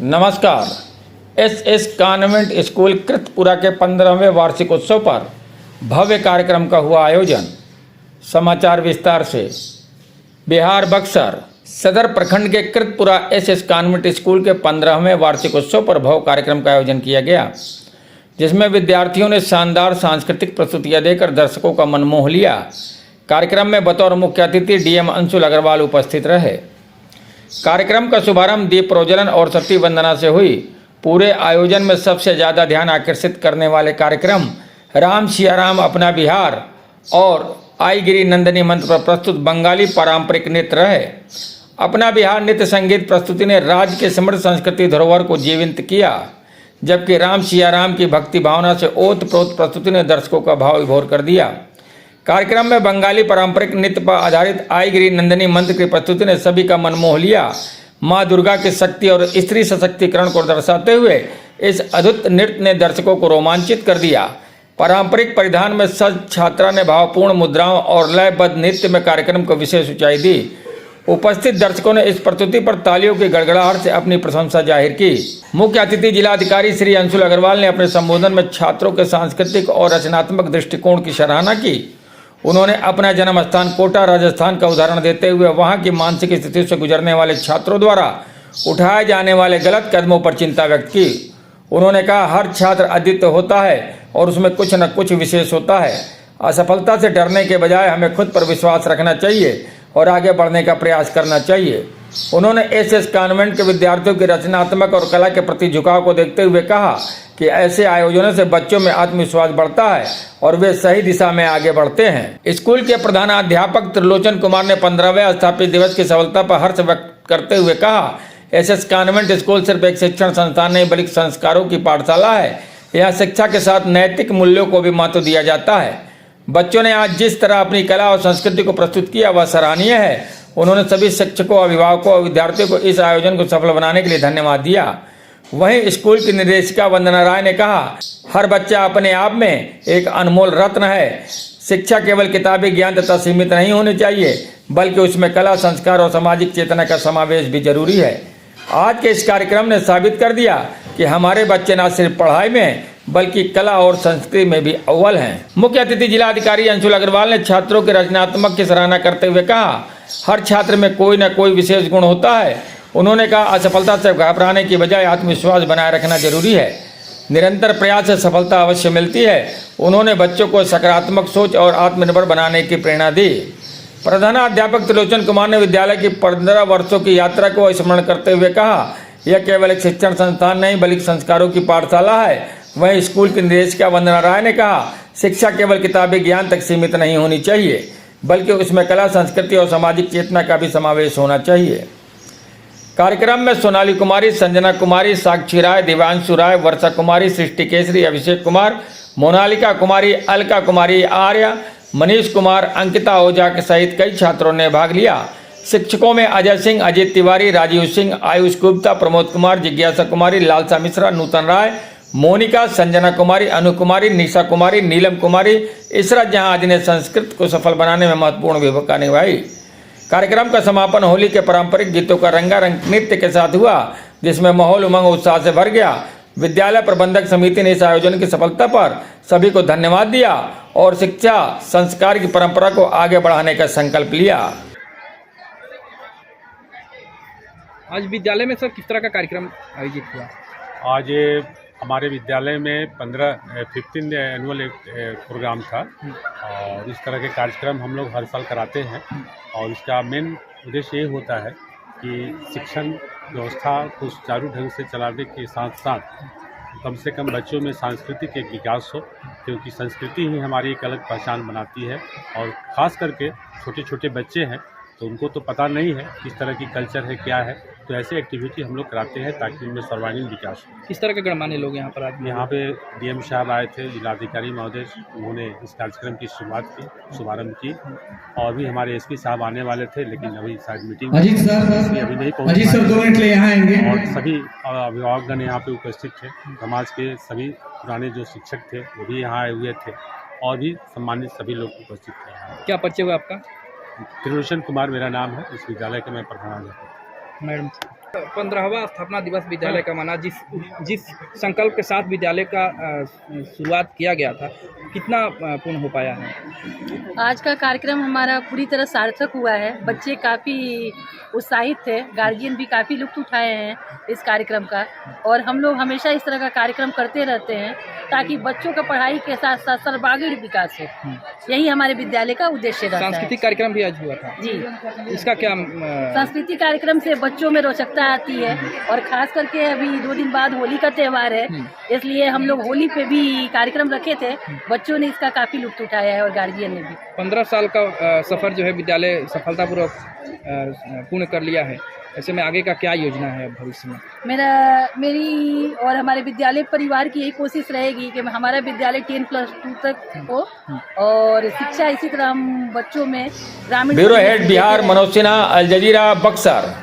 नमस्कार। S convent school Kritpura के 15वें वार्षिक उत्सव पर भव्य कार्यक्रम का हुआ आयोजन। समाचार विस्तार से। बिहार बक्सर सदर प्रखंड के कृतपुरा एस कॉन्वेंट स्कूल के 15वें वार्षिक उत्सव पर भव्य कार्यक्रम का आयोजन किया गया, जिसमें विद्यार्थियों ने शानदार सांस्कृतिक प्रस्तुतियां देकर दर्शकों का मन मोह लिया। कार्यक्रम में बतौर मुख्य अतिथि डीएम अंशुल अग्रवाल उपस्थित रहे। कार्यक्रम का शुभारंभ दीप प्रज्वलन और सती वंदना से हुई। पूरे आयोजन में सबसे ज़्यादा ध्यान आकर्षित करने वाले कार्यक्रम राम सिया राम अपना बिहार और आई गिरी नंदनी मंत्र पर प्रस्तुत बंगाली पारंपरिक नृत्य रहे। अपना बिहार नृत्य संगीत प्रस्तुति ने राज्य के समृद्ध संस्कृति धरोहर को जीवंत किया, जबकि राम सिया राम की भक्ति भावना से ओतप्रोत प्रस्तुति ने दर्शकों का भाव विभोर कर दिया। कार्यक्रम में बंगाली पारंपरिक नृत्य पर आधारित आई गिरी नंदनी मंत्र की प्रस्तुति ने सभी का मन मोह लिया। मां दुर्गा की शक्ति और स्त्री सशक्तिकरण को दर्शाते हुए इस अद्भुत नृत्य ने दर्शकों को रोमांचित कर दिया। पारंपरिक परिधान में सज छात्रा ने भावपूर्ण मुद्राओं और लयबद्ध नृत्य में कार्यक्रम को विशेष ऊंचाई दी। उपस्थित दर्शकों ने इस प्रस्तुति पर तालियों की गड़गड़ाहट से अपनी प्रशंसा जाहिर की। मुख्य अतिथि जिलाधिकारी श्री अंशुल अग्रवाल ने अपने संबोधन में छात्रों के सांस्कृतिक और रचनात्मक दृष्टिकोण की सराहना की। उन्होंने अपना जन्म स्थान कोटा राजस्थान का उदाहरण देते हुए वहां की मानसिक स्थिति से गुजरने वाले छात्रों द्वारा उठाए जाने वाले गलत कदमों पर चिंता व्यक्त की। उन्होंने कहा, हर छात्र अद्वितीय होता है और उसमें कुछ न कुछ विशेष होता है। असफलता से डरने के बजाय हमें खुद पर विश्वास रखना चाहिए और आगे बढ़ने का प्रयास करना चाहिए। उन्होंने एस कॉन्वेंट के विद्यार्थियों की रचनात्मक और कला के प्रति झुकाव को देखते हुए कहा कि ऐसे आयोजनों से बच्चों में आत्मविश्वास बढ़ता है और वे सही दिशा में आगे बढ़ते हैं। स्कूल के प्रधानाध्यापक त्रिलोचन कुमार ने 15वें स्थापित दिवस की सफलता पर हर्ष व्यक्त करते हुए कहा, एस कॉन्वेंट स्कूल सिर्फ एक शिक्षण संस्थान नहीं बल्कि संस्कारों की पाठशाला है। यहाँ शिक्षा के साथ नैतिक मूल्यों को भी महत्व दिया जाता है। बच्चों ने आज जिस तरह अपनी कला और संस्कृति को प्रस्तुत किया वह सराहनीय है। उन्होंने सभी शिक्षकों, अभिभावकों और विद्यार्थियों को इस आयोजन को सफल बनाने के लिए धन्यवाद दिया। वहीं स्कूल की निर्देशिका वंदना राय ने कहा, हर बच्चा अपने आप में एक अनमोल रत्न है। शिक्षा केवल किताबी ज्ञान तथा सीमित नहीं होनी चाहिए, बल्कि उसमें कला, संस्कार और सामाजिक चेतना का समावेश भी जरूरी है। आज के इस कार्यक्रम ने साबित कर दिया कि हमारे बच्चे न सिर्फ पढ़ाई में बल्कि कला और संस्कृति में भी अव्वल हैं। मुख्य अतिथि जिलाधिकारी अंशुल अग्रवाल ने छात्रों के रचनात्मक की सराहना करते हुए कहा, हर छात्र में कोई न कोई विशेष गुण होता है। उन्होंने कहा, असफलता से घबराने की बजाय आत्मविश्वास बनाए रखना जरूरी है। निरंतर प्रयास से सफलता अवश्य मिलती है। उन्होंने बच्चों को सकारात्मक सोच और आत्मनिर्भर बनाने की प्रेरणा दी। प्रधानाध्यापक त्रिलोचन कुमार ने विद्यालय की 15 वर्षों की यात्रा को स्मरण करते हुए कहा, यह केवल एक शिक्षण संस्थान नहीं बल्कि संस्कारों की पाठशाला है। वहीं स्कूल की निर्देशिका वंदना राय ने कहा, शिक्षा केवल किताबी ज्ञान तक सीमित नहीं होनी चाहिए, बल्कि उसमें कला, संस्कृति और सामाजिक चेतना का भी समावेश होना चाहिए। कार्यक्रम में सोनाली कुमारी, संजना कुमारी, साक्षी राय, दिव्यांशु राय, वर्षा कुमारी, सृष्टि केसरी, अभिषेक कुमार, मोनालिका कुमारी, अलका कुमारी, आर्या, मनीष कुमार, अंकिता ओझा के सहित कई छात्रों ने भाग लिया। शिक्षकों में अजय सिंह, अजीत तिवारी, राजीव सिंह, आयुष गुप्ता, प्रमोद कुमार, जिज्ञासा कुमारी, लालसा मिश्रा, नूतन राय, मोनिका, संजना कुमारी, अनु कुमारी, निशा कुमारी, नीलम कुमारी, इसरा जहां ने संस्कृत को सफल बनाने में महत्वपूर्ण भूमिका निभाई। कार्यक्रम का समापन होली के पारंपरिक गीतों का रंगारंग नृत्य के साथ हुआ, जिसमें माहौल उमंग उत्साह से भर गया। विद्यालय प्रबंधक समिति ने इस आयोजन की सफलता पर सभी को धन्यवाद दिया और शिक्षा संस्कार की परंपरा को आगे बढ़ाने का संकल्प लिया। आज विद्यालय में सर किस तरह का कार्यक्रम आयोजित हुआ? आज हमारे विद्यालय में 15 एनुअल प्रोग्राम था और इस तरह के कार्यक्रम हम लोग हर साल कराते हैं और इसका मेन उद्देश्य ये होता है कि शिक्षण व्यवस्था को सुचारू ढंग से चलाने के साथ साथ कम से कम बच्चों में सांस्कृतिक एक विकास हो, क्योंकि संस्कृति ही हमारी एक अलग पहचान बनाती है। और ख़ास करके छोटे छोटे बच्चे हैं तो उनको तो पता नहीं है किस तरह की कल्चर है, क्या है, तो ऐसे एक्टिविटी हम लोग कराते हैं ताकि उनमें सर्वांगीण विकास हो। किस तरह के गणमान्य लोग यहाँ पर आज? यहाँ पे डीएम साहब आए थे, जिलाधिकारी महोदय, उन्होंने इस कार्यक्रम की शुभारंभ की और भी हमारे एसपी साहब आने वाले थे, लेकिन अभी शायद मीटिंग अभी नहीं पहुँचे और सभी अभिभावकगण यहाँ पे उपस्थित थे। समाज के सभी पुराने जो शिक्षक थे वो भी यहाँ आए हुए थे और भी सम्मानित सभी लोग उपस्थित थे। क्या परिचय हुआ आपका? त्रिलोचन कुमार मेरा नाम है, इस विद्यालय के मैं प्रधानाध्यापक। मैडम 15वां स्थापना दिवस विद्यालय का मना, जिस संकल्प के साथ विद्यालय का शुरुआत किया गया था, कितना पूर्ण हो पाया है? आज का कार्यक्रम हमारा पूरी तरह सार्थक हुआ है। बच्चे काफ़ी उत्साहित थे, गार्जियन भी काफ़ी लुत्फ़ उठाए हैं इस कार्यक्रम का, और हम लोग हमेशा इस तरह का कार्यक्रम करते रहते हैं ताकि बच्चों का पढ़ाई के साथ साथ सर्वांगीण विकास हो। यही हमारे विद्यालय का उद्देश्य रहता है। सांस्कृतिक कार्यक्रम भी आज हुआ था जी। इसका क्या सांस्कृतिक कार्यक्रम से बच्चों में रोचकता आती है, और खास करके अभी 2 दिन बाद होली का त्यौहार है, इसलिए हम लोग होली पे भी कार्यक्रम रखे थे। बच्चों ने इसका काफ़ी लुत्फ़ उठाया है और गार्जियन ने भी। 15 साल का सफ़र जो है विद्यालय सफलतापूर्वक पूर्ण कर लिया है, ऐसे में आगे का क्या योजना है भविष्य में? मेरी और हमारे विद्यालय परिवार की यही कोशिश रहेगी कि हमारा विद्यालय 10+2 तक हो, और शिक्षा इसी तरह हम बच्चों में ग्रामीण। ब्यूरो हेड बिहार मनोज सिन्हा, अल जजीरा, बक्सर।